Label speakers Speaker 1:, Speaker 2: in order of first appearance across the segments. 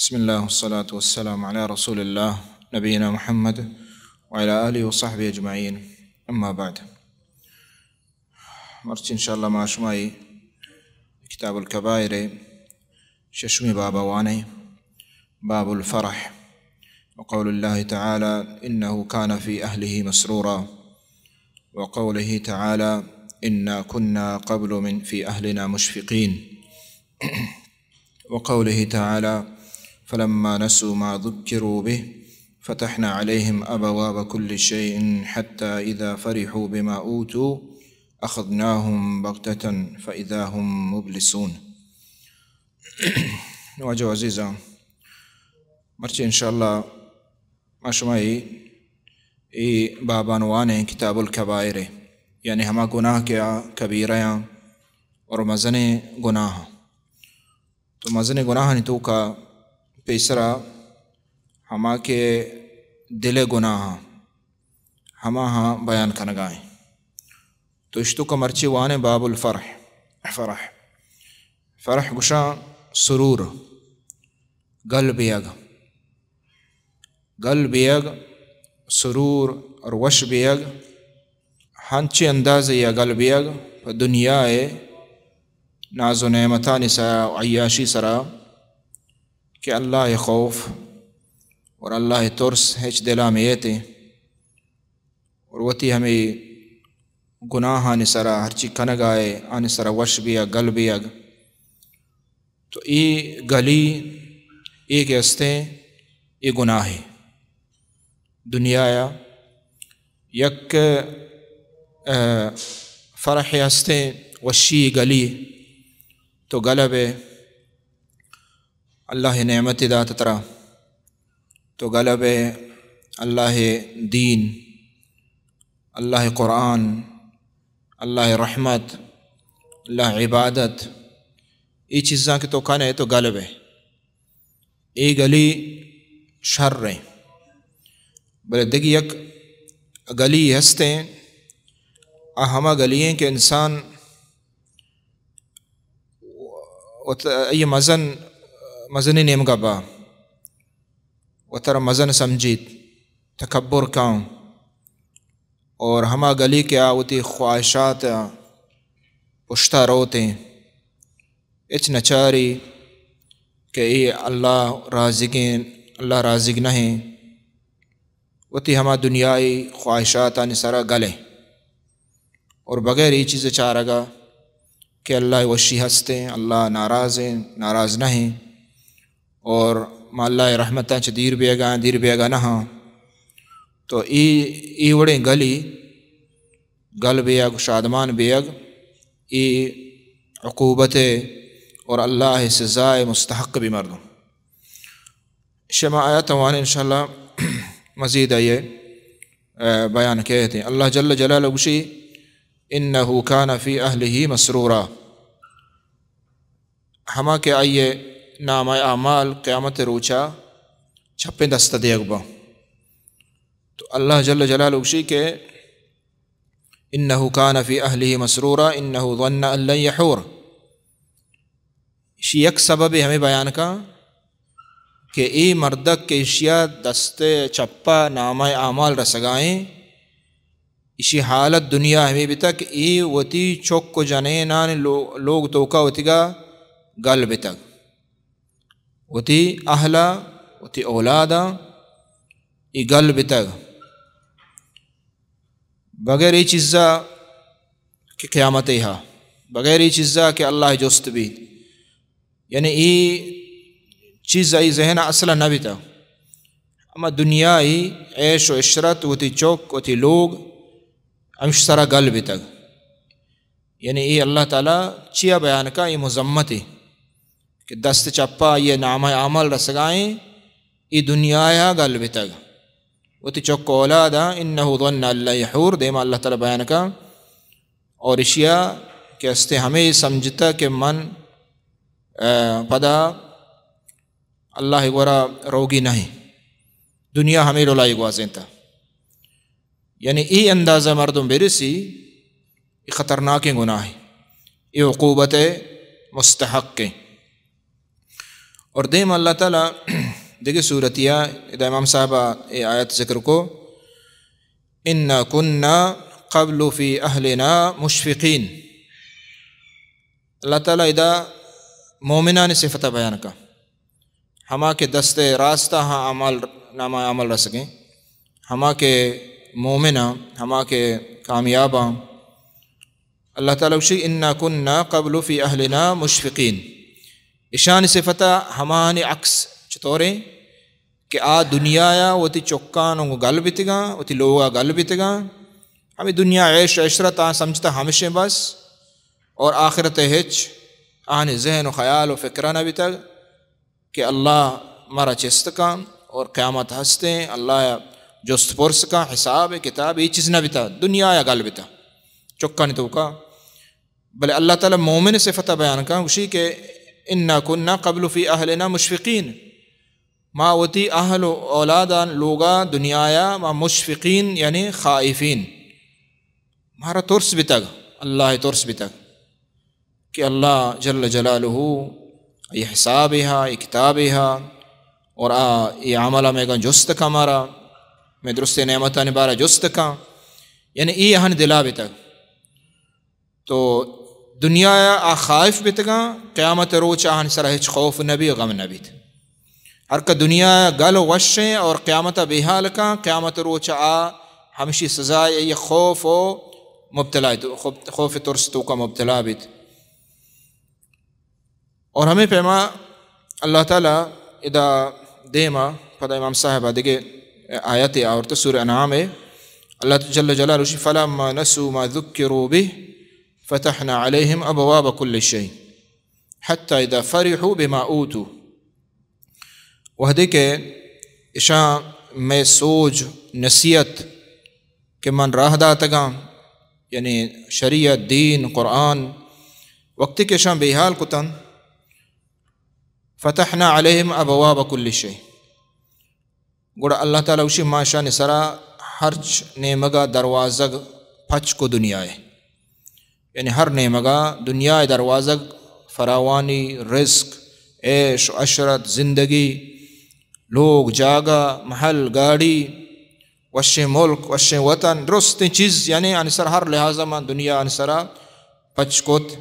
Speaker 1: بسم الله والصلاة والسلام على رسول الله نبينا محمد وعلى آله وصحبه أجمعين. أما بعد، مرچ إن شاء الله مع شماي كتاب الكبائر ششمي باب واني باب الفرح، وقول الله تعالى إنه كان في أهله مسرورا، وقوله تعالى إنا كنا قبل في أهلنا مشفقين، وقوله تعالى فلما نسوا ما ذكروا به فتحنا عليهم أبواب كل شيء حتى إذا فرحوا بما أوتوا أخذناهم بغتة فإذا هم مبلسون. واجو عزیزاں، مرچے انشاءاللہ ماشمائی بابانوان ہیں کتاب الکبائر، یعنی ہما گناہ کیا کبیرہ اور مزن گناہ. تو مزن گناہ نہیں تو کا پیسرا ہما کے دل گناہ ہما ہاں بیان کنگائیں. تو اشتو کا مرچی وانے باب الفرح، فرح گشا سرور، گل بیگ سرور اور وش بیگ ہنچے انداز یا گل بیگ دنیا ناز و نعمتانی سرا عیاشی سرا کہ اللہ خوف اور اللہ ترس ہچ دلا میتے اور وتی ہمیں گناہ آنے سرا ہرچی کنگائے آنے سرا وش بیگ گل بیگ. تو ای گلی ایک ہستے ای گناہ دنیا یک فرح ہستے وشی گلی تو گلب اللہ نعمت دات ترا، تو غلب اللہ دین، اللہ قرآن، اللہ رحمت، اللہ عبادت، یہ چیزاں کے تو کھانے تو غلب ہے. یہ گلی شر ہے بلے دگی یک گلی ہستے ہما گلی ہیں کہ انسان یہ مزن نیم گبا و ترا مزن سمجھیت تکبر کاؤں اور ہما گلی کے آوتی خواہشات پشتہ روتے اچ نچاری کہ ای اللہ رازق نہیں وتی ہما دنیای خواہشات آنی سارا گلے اور بغیر یہ چیز چارگا کہ اللہ وشی ہستے اللہ ناراض نہیں اور ما اللہ رحمتاں چھ دیر بیگا نہاں. تو ای وڑیں گل بیگ شادمان بیگ ای عقوبت اور اللہ سزائے مستحق بھی مردوں. شما آیات وان انشاءاللہ مزید آئیے بیان کہتے ہیں. اللہ جل جلالہ گوشی انہو کان فی اہلہ مسرورا، ہما کے آئیے نام اعمال قیامت روچا چھپیں دست دیگ با. تو اللہ جل جلالہ گوشی کہ انہو کان فی اہلہ مسرورا انہو ظن ان لن یحور. اسی یک سبب ہمیں بیان کا کہ ای مردک کے اشیاء دست چپا نام اعمال رسگائیں اسی حالت دنیا ہمیں بھی تک ای وتی چوک کو جنینان لوگ توکا وتی گا گل بھی تک وتی اہلا وتی اولادا ای گل بھی تک بغیر ای چیزا کہ قیامت ہا بغیر ای چیزا کہ اللہ جست بھی، یعنی ای چیز ای ذہن اصلا نہ بھی تا اما دنیا ای عیش و عشرت وتی چوک وتی لوگ ہمش سرا گل بھی تک. یعنی ای اللہ تعالیٰ چیا بیان کا ای مذمت ہے کہ دست چپا یہ نام عمل رسگائیں ای دنیا گل بھی تک وتی چوک اولادا انہو ظن ان لن یحور دیما اللہ تعالیٰ بیان کا. اور اشیاء کہ استے ہمیں سمجھتا کہ من پدا اللہ گورا روگی نہیں دنیا ہمیں رولائی گوازیں تا. یعنی ای اندازہ مردم برسی ای خطرناک گناہ ای عقوبت مستحق. اور دیم اللہ تعالیٰ دیکھے صورتیہ ادا امام صاحبہ اے آیت ذکر کو اِنَّا كُنَّا قَبْلُ فِي أَهْلِنَا مُشْفِقِينَ، اللہ تعالیٰ ادا مومنان صفتہ بیان کا ہما کے دستے راستہ ہاں عمل نامہ عمل رسکیں، ہما کے مومنہ ہما کے کامیاباں اللہ تعالیٰ وشی اِنَّا كُنَّا قَبْلُ فِي أَهْلِنَا مُشْفِقِينَ، اشان صفتہ ہمانی عکس چطوریں کہ آ دنیا وہ تی چوکانوں گل بیتگا وہ تی لوگا گل بیتگا، ہمیں دنیا عیش عشرت سمجھتا ہمیشہ بس، اور آخرت ہچ آنے ذہن و خیال و فکرہ نہ بیتگ کہ اللہ مارا چست کا اور قیامت ہستے اللہ جست پرس کا حساب کتاب یہ چیز نہ بیتا، دنیا یا گل بیتا چکا نہیں تو کا، بلے اللہ تعالیٰ مومن صفتہ بیان کا اسی کہ اِنَّا كُنَّا قَبْلُ فِي أَهْلِنَا مُشْفِقِينَ، ما وتی اہل و اولادان لوگا دنیایا ما مشفقین یعنی خائفین، مارا ترس بھی تک اللہ ترس بھی تک کہ اللہ جل جلالہ یہ حساب ہے یہ کتاب ہے اور یہ عملہ میں گا جست کا مارا میں درست نعمتہ نبارہ جست کا، یعنی یہ ہن دلا بھی تک تو دنیا آ خائف بھی تگا قیامت روچ آہن سرہ خوف نبی غم نبی تھا، ہر کا دنیا گل وشیں اور قیامت بحال کا قیامت روچ آ ہمشی سزائے یہ خوف و مبتلا تو خوف ترستو کا مبتلا بھی تھا، اور ہمیں پیما اللہ تعالیٰ ادا دیما پتہ امام صاحبہ دیکھے آیت اور تو سورہ انعام ہے اللہ جل جلالہ فَلَمَّا نَسُوا مَا ذُكِّرُوا بِهِ فَتَحْنَا عَلَيْهِمْ أَبْوَابَ كُلِّ شَيْءٍ حَتَّى إِذَا فَرِحُوا بِمَا أُوتُوا، وہ دیکھے اشاں میں سوج نصیحت کہ من راہ داتگاں یعنی شریعت دین قرآن وقتی کے اشاں بحال کتن فتحنا علیہم ابواب کل شیء، گوڑا اللہ تعالیٰ وشی ماشا نسرا ہرچ نیمگا دروازگ پھچ کو دنیا ہے، یعنی ہر نیمگا دنیا دروازگ فراوانی رزق عیش و عشرت زندگی لوگ جاگا محل گاڑی وش ملک وش وطن درست چیز یعنی انسر ہر لحاظہ میں دنیا انسرا پچ کوت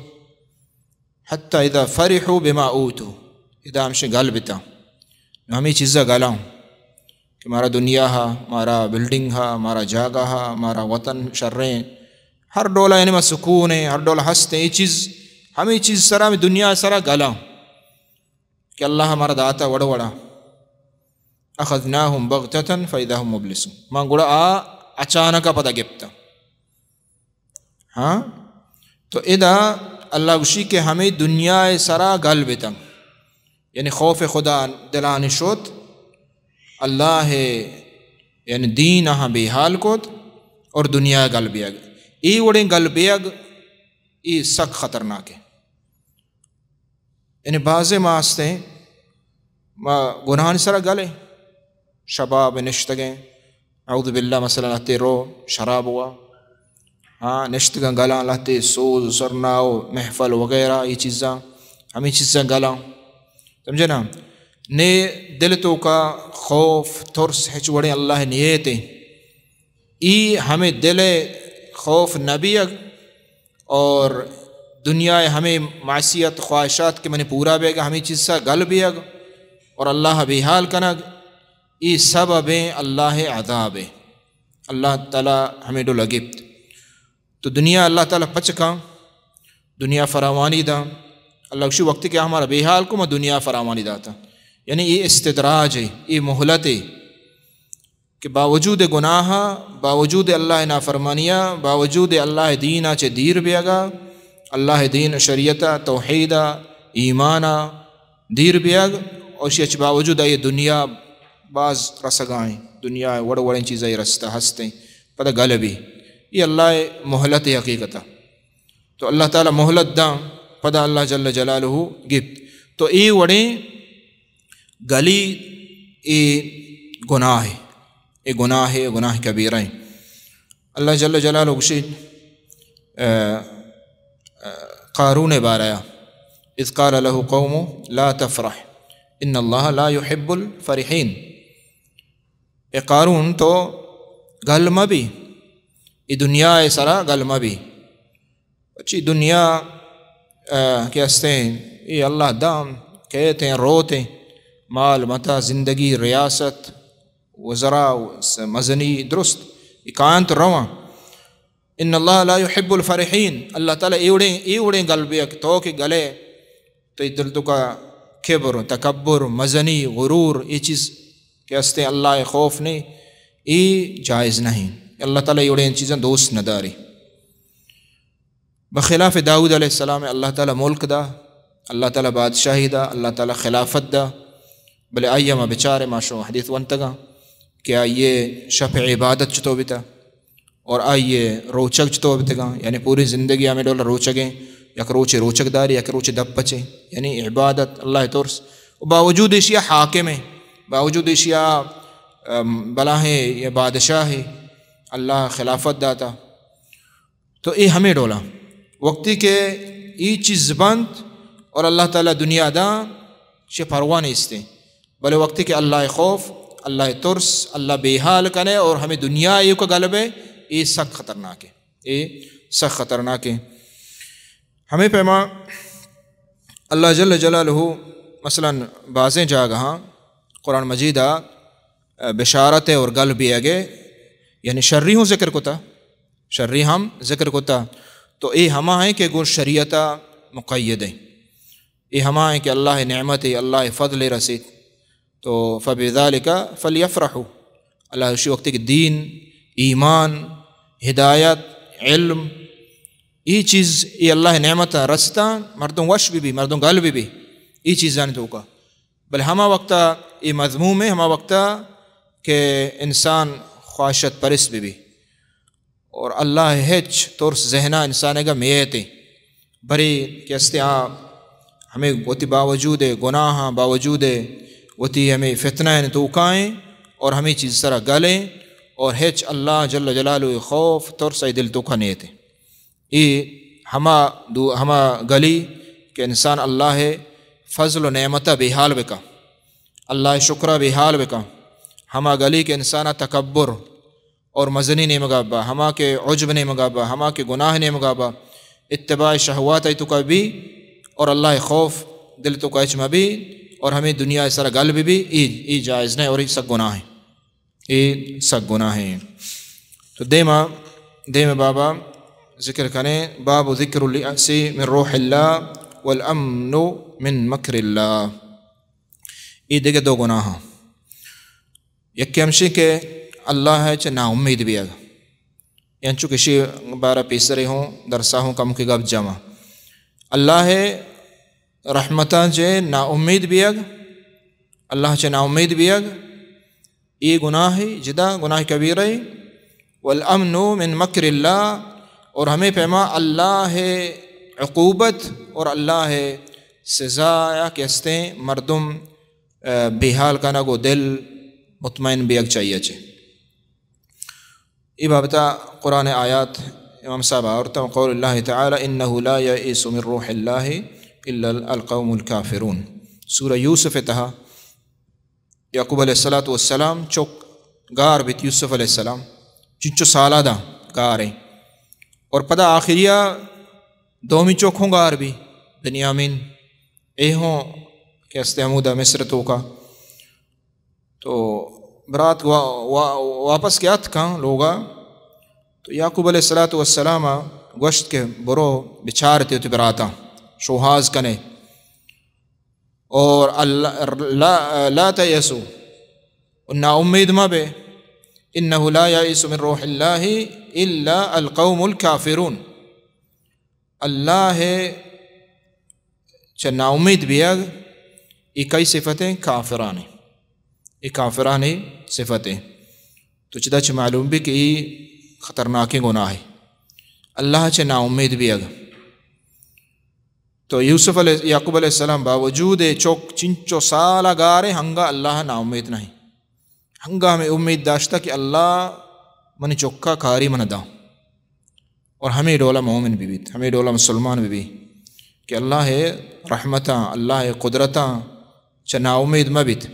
Speaker 1: حتی اذا فرحوا بما اوتوا اذا ہمشے گل بیتا ہمیں چیزیں گلاؤں کہ مارا دنیا ہا مارا بلڈنگ ہا مارا جاگا ہا مارا وطن شریں ہر ڈولا یعنی میں سکون ہے ہر ڈولا ہستے یہ چیز ہمیں چیز سرا میں دنیا سرا گلاؤں کہ اللہ ہمارا داتا وڑا وڑا اخذناہم بغتتاً فاذا ہم مبلسون، ماں گوڑا اچانکا پتہ گپتا ہاں تو ادا اللہ گوشی کہ ہمیں دنیا سرا گل بیتا یعنی خوف خدا دلانی شد اللہ یعنی دین ہاں بے حال کود اور دنیا گل بیگ ای وڑیں گل بیگ ای سخت خطرناک ہے، یعنی بعض ماستے ما گناہان سرا گلے شباب نشتگیں اعوذ باللہ مثلا لہتے رو شراب ہوا ہاں نشتگیں گلاں لہتے سوز سرناؤ محفل وغیرہ یہ چیزاں ہمیں چیزاں گلاں سمجھے نا نے دل تو کا خوف ترس ہچ وڑے اللہ نیتے ای ہمیں دل خوف نبی اور دنیا ہمیں معصیت خواہشات کے منی پورا بے گا ہمیں چیز سا گل بھی اگ اور اللہ بحال کنگ ای سبب اللہ عذاب اللہ تعالیٰ ہمیں ڈو لگپت تو دنیا اللہ تعالیٰ پچکا دنیا فراوانی دا اللہ کشی وقت کہ ہمارا بحال کو میں دنیا فراوانی داتا یعنی یہ استدراج ہے یہ مہلت ہے کہ باوجود گناہ باوجود اللہ نافرمانیہ باوجود اللہ دینہ چے دیر بیگا اللہ دین شریعتہ توحیدہ ایمانہ دیر بیگ اور شیچ باوجود یہ دنیا بعض رسگائیں دنیا وڑ وڑیں چیزیں رستہ ہستے پتہ گل بھی یہ اللہ مہلت حقیقتہ تو اللہ تعالیٰ مہلت دا پتہ اللہ جل جلالہ گفت تو ای وڑیں گلی ای گناہ ہے یہ گناہ ہے گناہ کبیرہ ہیں اللہ جل جلالہ گشید قارون باریا اذ قال له قوم لا تفرح ان اللہ لا يحب الفرحین. اے قارون تو گل مبی ای دنیا اے سرا گل مبی اچھی دنیا کہ ہستے ہیں یہ اللہ دام کہتے ہیں روتے ہیں مال متا زندگی ریاست وزراء مزنی درست اکانت رواں. ان اللہ لا يحب الفرحین. اللہ تعالیٰ ایوڑیں گل بھی تو کہ گلے تو دل تو کا کبر تکبر مزنی غرور یہ چیز کہ ہستے اللہ خوف نہیں یہ جائز نہیں. اللہ تعالیٰ ایوڑیں ان چیزیں دوست نہ داری. بخلاف داؤد علیہ السلام اللہ تعالیٰ ملک دا اللہ تعالیٰ بادشاہی دا اللہ تعالیٰ خلافت دا بلے آئیے ما بیچارے ماشو حدیث ونتگا کہ آئیے شفع عبادت چطو بیتا اور آئیے روچک چطو بیتگا یعنی پوری زندگی ہمیں ڈولا روچگیں یک روچک داری یک روچ دب پچے یعنی عبادت اللہ ترس. باوجود اشیاء حاکم ہے باوجود اشیاء بلاہیں یا بادشاہ ہے اللہ خلافت داتا تو یہ ہمیں ڈولا وقتی کہ ای چیز بند اور اللہ تعالیٰ دنیا دا شے پرواہ نہیں استے بلے وقتی کہ اللہ خوف اللہ ترس اللہ بے حال کنے اور ہمیں دنیا ایو کا غلب ہے یہ سخت خطرناک ہے یہ سخت خطرناک ہے. ہمیں پیما اللہ جل جلالہ مثلا بعضیں جاگہاں قرآن مجیدہ بشارت اور گل بھی اگے یعنی شرری ہوں ذکر کتا شرری ہم ذکر کتا تو یہ ہما ہیں کہ گو شریعتہ مقید ہیں یہ ہما ہیں کہ اللہ نعمت اللہ فضل رسید تو فبذالک فلیفرحوا. اللہ اسی وقت کہ دین ایمان ہدایت علم یہ چیز یہ اللہ نعمت رستا مردوں وش بھی مردوں گل بھی یہ چیزاں تو کا بل ہما وقتا یہ مضموم ہے ہما وقتا کہ انسان خواہشت پرست بھی اور اللہ ہچ طورس ذہنہ انسان کا میتے بری کہ استعا ہمیں وتی باوجود گناہ باوجود وتی ہمیں فتنہ توکائیں اور ہمیں چیز سرا گلیں اور ہچ اللہ جل جلالہ خوف طورس دل تو کھنیتے یہ ہما گلی کہ انسان اللہ فضل و نعمتہ بے حال بکا اللہ شکرہ بے حال بکا ہما گلی کے انسانہ تکبر اور مزنی نے مگابا ہما کے عجب نے مگابا ہما کے گناہ نے مگابا اتباع شہوات تو کا بھی اور اللہ خوف دل تو کا اچما بھی اور ہمیں دنیا اس طرح گل بھی ای جائز نہیں اور یہ سب گناہ ہیں یہ سب گناہ ہیں. تو دیم بابا ذکر کریں باب ذکر الیأس من روح اللہ والامن من مکر اللہ. یہ دیکھے دو گناہ ہیں یک ہمشی کہ اللہ ہے چاہے نا امید بھی اگا یعنی چونکہ شی بارہ پیسرے ہوں درسہ ہوں کم کے گب جمع اللہ ہے رحمتہ چے نا امید بھی اگا اللہ چے نا امید بھی اگا یہ گناہ ہے جدا گناہ کبیر ہے. والامن من مکر اللہ اور ہمیں پیما اللہ ہے عقوبت اور اللہ ہے سزا یا کہستیں مردم بحال کا نگو دل مطمئن بھی اگ چاہیے چھے. یہ بابتا قرآن آیات امام صاحب آورتا قول اللہ تعالی انہو لا یئیس من روح اللہ الا القوم الکافرون. سورہ یوسف تہا یعقوب علیہ السلام چوک گار بیت یوسف علیہ السلام چنچو سالہ دا گاریں اور پدا آخریہ دومی چوک ہوں گار بھی بنیامین اے ہوں کہ استحمودہ مصر تو کا تو برات واپس کیا تھا لوگا تو یعقوب علیہ السلام گوشت کے برو بچارتے ہوتے براتا شوہاز کنے اور لا تیسو نا امید ما بے انہو لا یئیس من روح اللہ الا القوم الکافرون. اللہ ہے نا امید بھی اگ یہ کئی صفتیں کافرانے یہ کافرانے صفتیں تو چدا چھ معلوم بھی کہ یہ خطرناک گناہ ہے اللہ چھ نا امید بھی اگ. تو یعقوب علیہ السلام باوجود چوک چنچو سالہ گارے ہنگا اللہ نا امید نہیں ہنگا ہمیں امید داشتا کہ اللہ منی چوکا کاری من دا اور ہمیں ڈولا مومن بھی ہمیں ڈولا مسلمان بھی کہ اللہ ہے رحمتاں اللہ ہے قدرتاں چ نا امید مبت.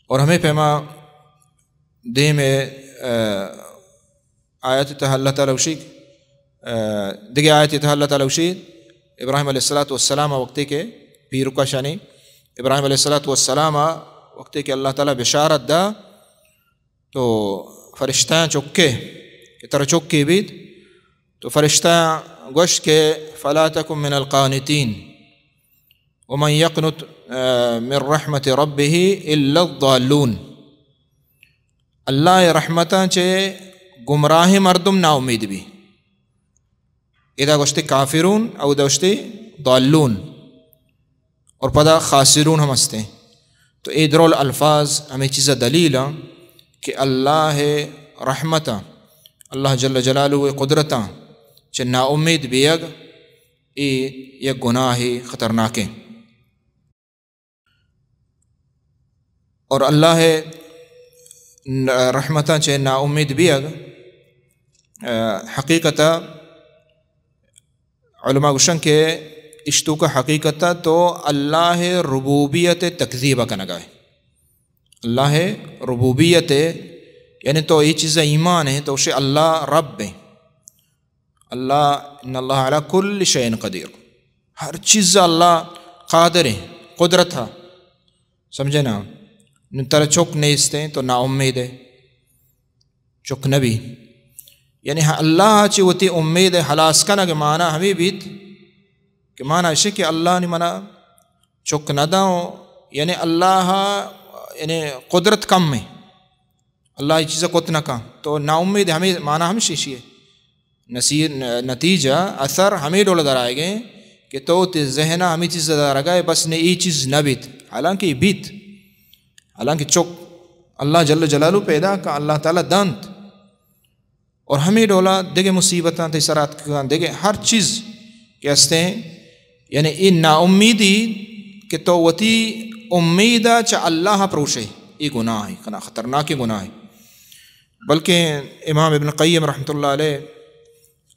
Speaker 1: اور ہمیں پیما دے میں آیت تہ اللہ تعالیٰ وشی دیگه آیت تہ اللہ تعالیٰ وشی ابراہیم علیہ السلام وقتی کے پیر کا شانی ابراہیم علیہ السلام وقتی کہ اللہ تعالیٰ بشارت دا تو فرشتہ چکے کہ تر چکی بید تو فرشتہ گوش کے فلا تکن من القانتین ومن یقنت من رحمت ربه الا الضالون. اللہ رحمتاں چے گمراہ مردم نا امید بھی ادا گوشتے کافرون او دوشتے ضالون اور پدا خاسرون ہم ہستے ہیں. تو اے درول الفاظ ہمیں چیزا دلیلا کہ اللہ رحمتاں اللہ جل جلالہ قدرتاں چے نا امید بیگ یک گناہ خطرناکیں. اور اللہ رحمتاں چے نا امید بیگ حقیقتا علماء گوشن کے اشتو کا حقیقتا تو اللہ ربوبیت تکذیبہ کا نگاہ. اللہ ربوبیت یعنی تو یہ چیز ایمان ہے تو اسے اللہ رب ہے. اللہ ان اللہ علی کل شیء قدیر، ہر چیز اللہ قادر ہے، قدرت ہے. سمجھے نا؟ تر چک نہیں استے تو نا امید ہے چک نبی یعنی اللہ چی وتی امید حلاس کنا کے معنی ہمیں بیت کہ معنی اسے کہ اللہ نے منا چک نہ داؤ یعنی اللہ یعنی قدرت کم میں اللہ یہ چیزیں قدرت نہ کم تو نا امید ہمیں معنی ہم شیشی ہے. نتیجہ اثر ہمیں ڈول در آئے گئے کہ تو ذہنہ ہمیں چیز در گئے بس نے یہ چیز نہ بیت حالانکہ یہ بیت حالانکہ چک اللہ جل جلالہ پیدا کا اللہ تعالیٰ دانت اور ہمیں ڈولا دیکھے مصیبتاں تیسرات کا دیکھے ہر چیز کہتے ہیں یعنی یہ نا امیدی کہ تو وتی امیدہ چا اللہ پروشے یہ گناہ ہے خطرناک گناہ ہے. بلکہ امام ابن قیم رحمۃ اللہ علیہ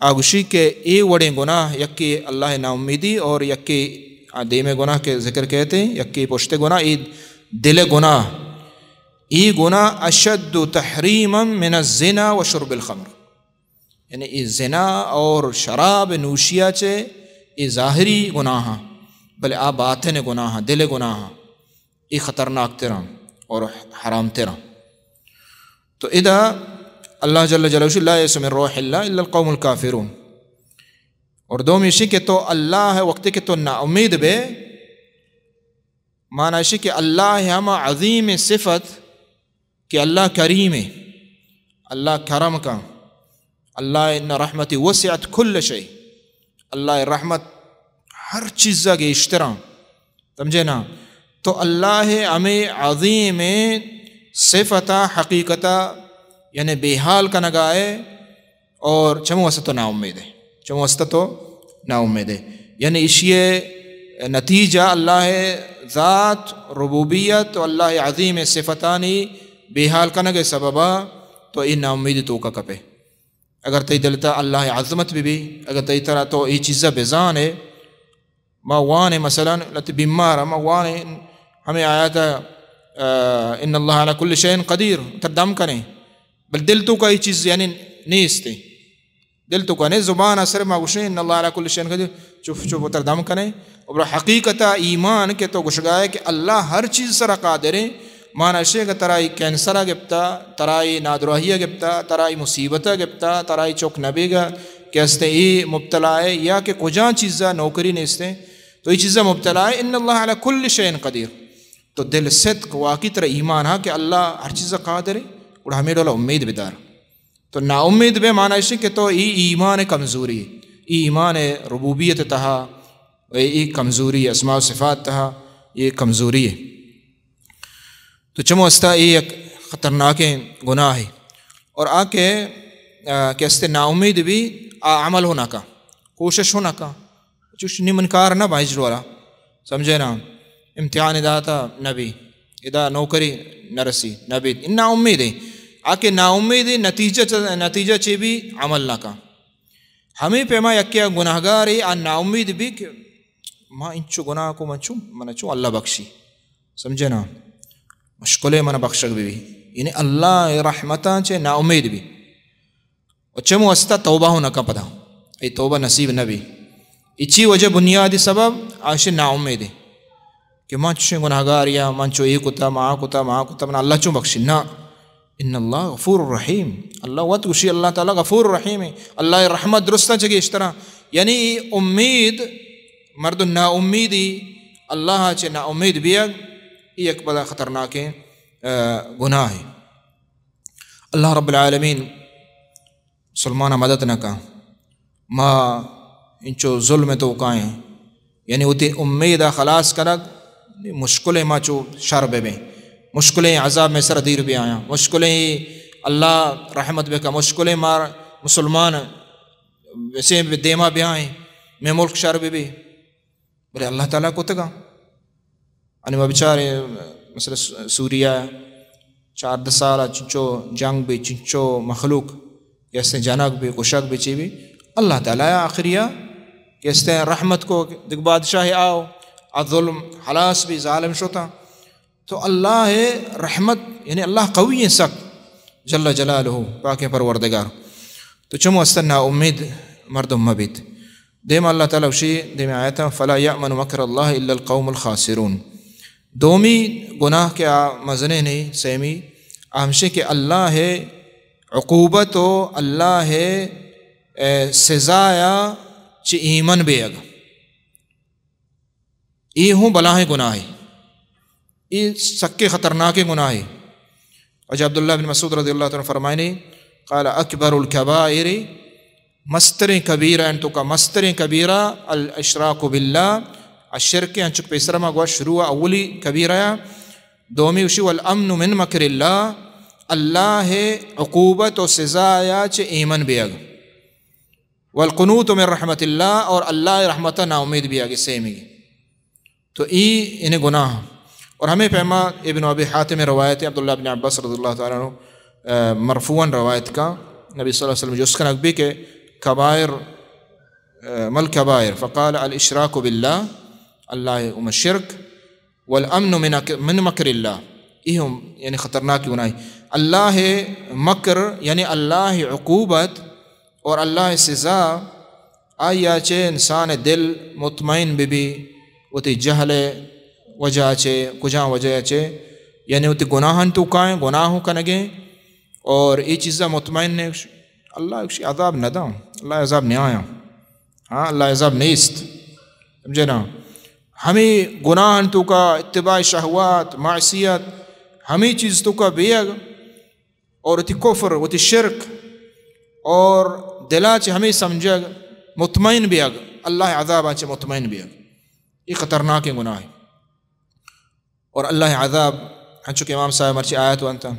Speaker 1: آگوشی کے اے وڑے گناہ یکی اللہ نا امیدی اور یکی دیم گناہ کے ذکر کہتے ہیں یکی پشت گناہ ای دل گناہ ای گناہ اشد تحریما من الزنا و شرب الخمر یعنی ای زنا اور شراب نوشیا چے ای ظاہری گناہ بلے آ باطن گناہ دل گناہ ای خطرناک تیرا اور حرام تیرا. تو ادا اللہ جل جلالہ لا یئس من روح اللہ الا القوم الکافرون. اور دوم اسی کہ تو اللہ وقت کہ تو نا امید بے معنی اسی کہ اللہ ہم عظیم صفت کہ اللہ کریم ہے اللہ کرم کا اللہ ان رحمتی وسعت کل شیء اللہ رحمت ہر چیز کے اشترا سمجھے نا. تو اللہ ہمیں عظیم صفتا حقیقتا یعنی بے حال کا نگائے اور چمو وسط تو نا امید ہے چمو وسط تو نا امید ہے یعنی اسی نتیجہ اللہ ذات ربوبیت اللہ عظیم صفتانی بے حال کا نگے سببا تو ان نا امیدی تو کا کپے. اگر تی دلتا اللہ عظمت بھی اگر تی طرح تو یہ چیزہ بیزان ہے ما وانے مثلا لتی بیمار ما وانے ہمیں آیا تھا ان اللہ علی کل شیء قدیر تردم کریں بل دل تو کا یہ چیز یعنی نہیں استے دل تو کا نہیں زبان اثر ما گوشیں ان اللہ علی کل شیء قدیر چپ چپ تردم کریں اور حقیقتا ایمان کے تو گشگائے کہ اللہ ہر چیز سر قادر ہے. مانا شے کہ ترائی کینسرہ گپتا ترائی نادروہیہ گپتا ترائی مصیبتہ گپتا ترائی چوک نبی گا کہ استے ای مبتلا ہے یا کہ کجاں چیزہ نوکری نہیں استے تو یہ چیزہ مبتلا ہے ان اللہ علی کل شیء قدیر. تو دل صدق واقعی طرح ایمان ہاں کہ اللہ ہر چیزہ قادر ہے اور ہمیں ڈولا امید بدار. تو نا امید بے مانا شے کہ تو ای ایمان کمزوری ای ایمان ربوبیت تہا ای کمزوری اسماء و صفات تہا یہ کمزوری ہے. تو چمو استا ایک خطرناک گناہ ہے اور آ کے کہ استے نا امید بھی عمل ہونا کا کوشش ہونا کا چوش نمنکار نہ باجر والا سمجھے نا امتحان داتا نبی ادا نوکری نرسی نبی ان نا امید ہے آ کے نا امید نتیجہ چے بھی عمل نہ کا. ہمیں پیما یکیا گناہگار ہے نا امید بھی ماں انچو گناہ کو من چوں اللہ بخشی سمجھے نا مشکلے من بخشک بھی یعنی اللہ رحمتاں چے نا امید بھی چمو استا توبہ ہو نہ پدا ای توبہ نصیب نہ بھی اچھی وجہ بنیادی سبب آش نا امید ہے کہ ماں چوشیں گناہ گار یا ماں چو ای کتا ماں کتا من اللہ چوں بخشی نا ان اللہ غفور الرحیم اللہ وقت گوشی اللہ تعالیٰ غفور الرحیم ہے اللہ رحمت درستہ چگی اس طرح یعنی امید مرد نا امیدی اللہ چے نا امید بیگ یہ ایک بڑا خطرناک گناہ ہے اللہ رب العالمین مسلمانہ مدد نہ کا ماں انچو ظلم تو کائیں یعنی وہ تی امیدہ خلاص کرگ مشکلیں ماں چو شرب میں مشکلیں عذاب میں سر دیر بھی آیا مشکلیں اللہ رحمت بے کا مشکلیں مار مسلمان ویسے دیما بھی آئیں میں ملک شرب بھی بولے اللہ تعالیٰ کو تگا انہیں وہ بیچارے مثلا سوریہ 4 سال چنچو جنگ بھی چنچو مخلوق کیسے جنگ بھی کشک بھی چی بھی اللہ تعالیٰ آخریہ کیسے رحمت کو دیکھ بادشاہ آؤ ظلم حلاس بھی ظالم شوتا تو اللہ رحمت یعنی اللہ قوی ہے سخت جل جلالہ پاک پروردگار تو چمو استنا امید مردم مبید دیم اللہ تعالیٰ وشی دیم آیتا فلا یأمن مکر اللہ الا القوم الخاسرون دومی گناہ کے مزنے نہیں سیمی ہمشے کہ اللہ ہے عقوبت و اللہ ہے سزایا چی ایمن بے اگ ای ہوں بلاہیں گناہ ای سکے خطرناک گناہ وجہ عبداللہ بن مسعود رضی اللہ عنہ فرمائنے قال اکبر الکبائر مستر کبیرہ انتو کا مستر کبیرہ الاشراک باللہ الشرک انچک پیسرما گوا شروع اولی کبیرہ دومی وشی والامن من مکر اللہ اللہ عقوبت و سزایا چے ایمن بیاگ والقنوت من رحمت اللہ اور اللہ رحمتہ نا امید بیاگ سیمی تو انہیں گناہ اور ہمیں پیما ابن ابی حاتم روایت عبداللہ بن عباس رضی اللہ تعالیٰ عنہ مرفوعاً روایت کا نبی صلی اللہ علیہ وسلم جو اس کا نقبی کہ کبائر مل کبائر فقال الاشراک باللہ اللہ شرک والامن من مکر اللہ یہ یعنی خطرناک گناہ اللہ مکر یعنی اللہ عقوبت اور اللہ سزا آیا چے انسان دل مطمئن بھی وہ تی جہل وجہ چے کجاں وجہ چے یعنی وہ تی گناہن تو کائیں گناہوں کا نگیں اور یہ چیزیں مطمئن نے اللہ عذاب نہ دا اللہ عذاب نہیں آیا ہاں اللہ عذاب نہیں است سمجھے نا ہمیں گناہن تو کا اتباع شہوات معصیت ہمیں چیز تو کا بیگ اور تی کفر وہ تی شرک اور دلا چے ہمیں سمجھگ مطمئن بیگ اللہ عذاب آچے مطمئن بیگ یہ خطرناک گناہ ہے اور اللہ عذاب ہنچو کہ امام صاحب مرچی آیت وانتا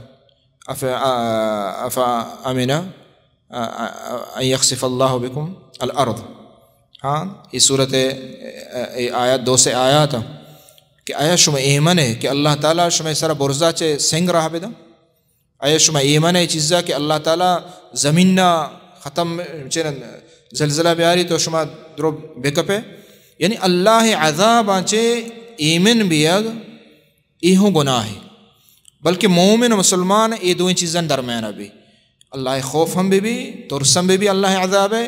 Speaker 1: افا امنا ان یخسف اللہ بکم الارض ہاں یہ صورت آیت 2 سے آیات کہ آیا شما ایمن ہے کہ اللہ تعالیٰ شما سارا برزا چے سنگ رہا بیدا آیا شما ایمن ہے چیزا کہ اللہ تعالیٰ زمین ختم زلزلہ بیاری تو شما درو بیکپ ہے یعنی اللہ عذاب آنچے ایمن بیگ ایہوں گناہ ہے بلکہ مومن و مسلمان یہ دوئیں چیزیں درمیان بھی اللہ خوف ہم بھی ترسم بھی اللہ عذاب ہے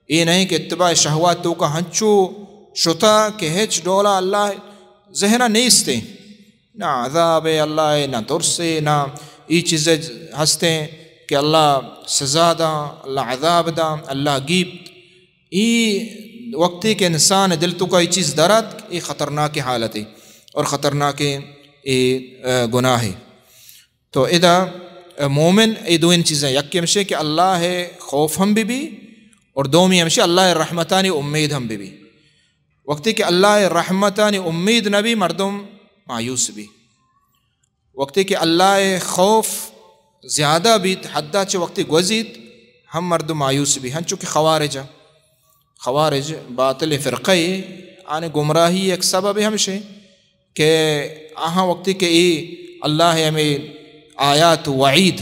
Speaker 1: یہ نہیں کہ اتباع شہوات تو کا ہنچو شتا کہ ہچ ڈولا اللہ ذہنہ نہیں استے نہ عذاب ہے اللہ نہ ترسے نہ یہ چیزیں ہستے کہ اللہ سزا دا اللہ عذاب دا اللہ گیب یہ وقتی کہ انسان دل تو کا یہ چیز درد یہ خطرناک حالت ہے اور خطرناک گناہ ہے تو ادا مومن یہ دو ان چیزیں یکی ہمشے کہ اللہ ہے خوف ہم بھی اور دومی ہمشے اللہ رحمتانی امید ہم بھی وقتی کہ اللہ رحمتانی امید نبی مردم مایوس بھی وقتی کہ اللہ خوف زیادہ بھی حدہ چے وقتی گوزید ہم مردم مایوس بھی ہم چونکہ خوارج باطل فرقے آنے گمراہی ایک سبب ہمشے کہ آہاں وقتی کہ اللہ ہمیں آیات وعید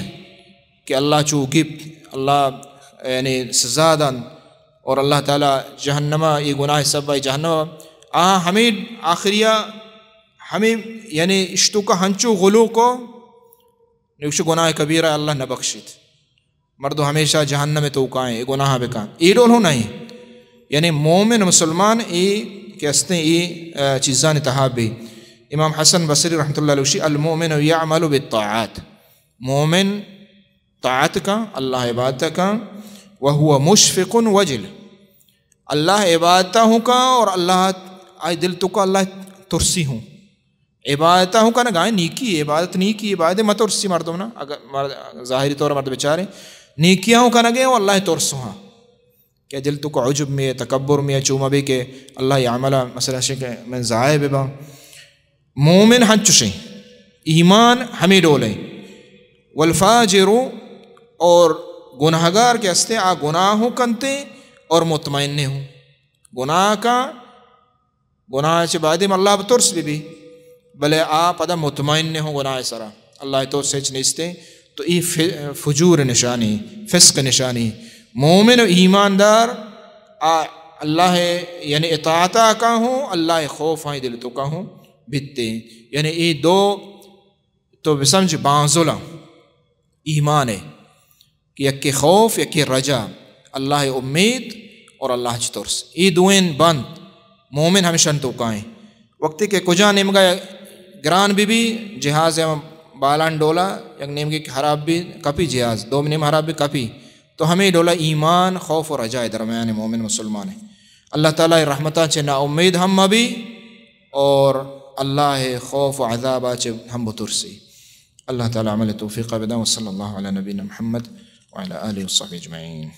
Speaker 1: کہ اللہ چوکب اللہ یعنی سزا دن اور اللہ تعالیٰ جہنمہ یہ گناہ سب جہنمہ ہمیں آخریہ ہمیں یعنی اشتو کا ہنچو غلو کو نیوش گناہ کبیرہ اللہ نہ بخشید مردو ہمیشہ جہنم میں توقائیں گناہ بکا ای ڈول ہو نہیں یعنی مومن مسلمان ای کہ استے ای چیزان تحاب بھی امام حسن بصری رحمۃ اللہ علیہ المومن یعمل بالطاعات مومن طاعت کا اللہ عبادت کا وہو مشفق وجل اللہ عبادتہ ہوں کا اور اللہ آئی دل تو کا اللہ ترسی ہوں عبادتہ ہوں کا نہ گائیں نیکی عبادت نیکی عبادت مت ترسی مردوں نا اگر ظاہری طور مرد بیچارے نیکیاں ہوں کا نہ گئے وہ اللہ ترسوں ہاں کہ دل تو کا عجب میں تکبر میں چوما بھی کہ اللہ عملہ مثلا شک میں ضائع ببا مومن ہن چشیں ایمان ہمیں ڈولیں والفاجر اور گناہگار کے ہستے آ گناہوں کنتے اور مطمئن ہوں گناہ کا گناہ سے بعد میں اللہ بترس بھی بلے آ پدا مطمئن ہوں گناہ سرا اللہ تو سچ نیستے تو یہ فجور نشانی فسق نشانی مومن و ایماندار اللہ یعنی اطاعتہ کا ہوں اللہ خوف ہیں دل تو کا ہوں بھتے یعنی یہ دو تو سمجھ بانزلہ ایمان ہے کہ یک خوف یک رجا اللہ امید اور اللہ چی ترس ای دوین بند مومن ہمیشہ تو کائیں وقتی کہ کجا نمگا گران بھی جہاز بالان ڈولا یک نمگی خراب بھی کپی جہاز دو نیم خراب بھی کپی تو ہمیں ڈولا ایمان خوف اور رجا درمیان مومن مسلمان ہے اللہ تعالیٰ رحمتہ چے نا امید ہم بھی اور اللہ خوف و عذابہ چے ہم بترسی اللہ تعالیٰ عمل توفیق بدا وصلی اللہ علی نبینا محمد وعلی آلہ وصحبہ اجمعین.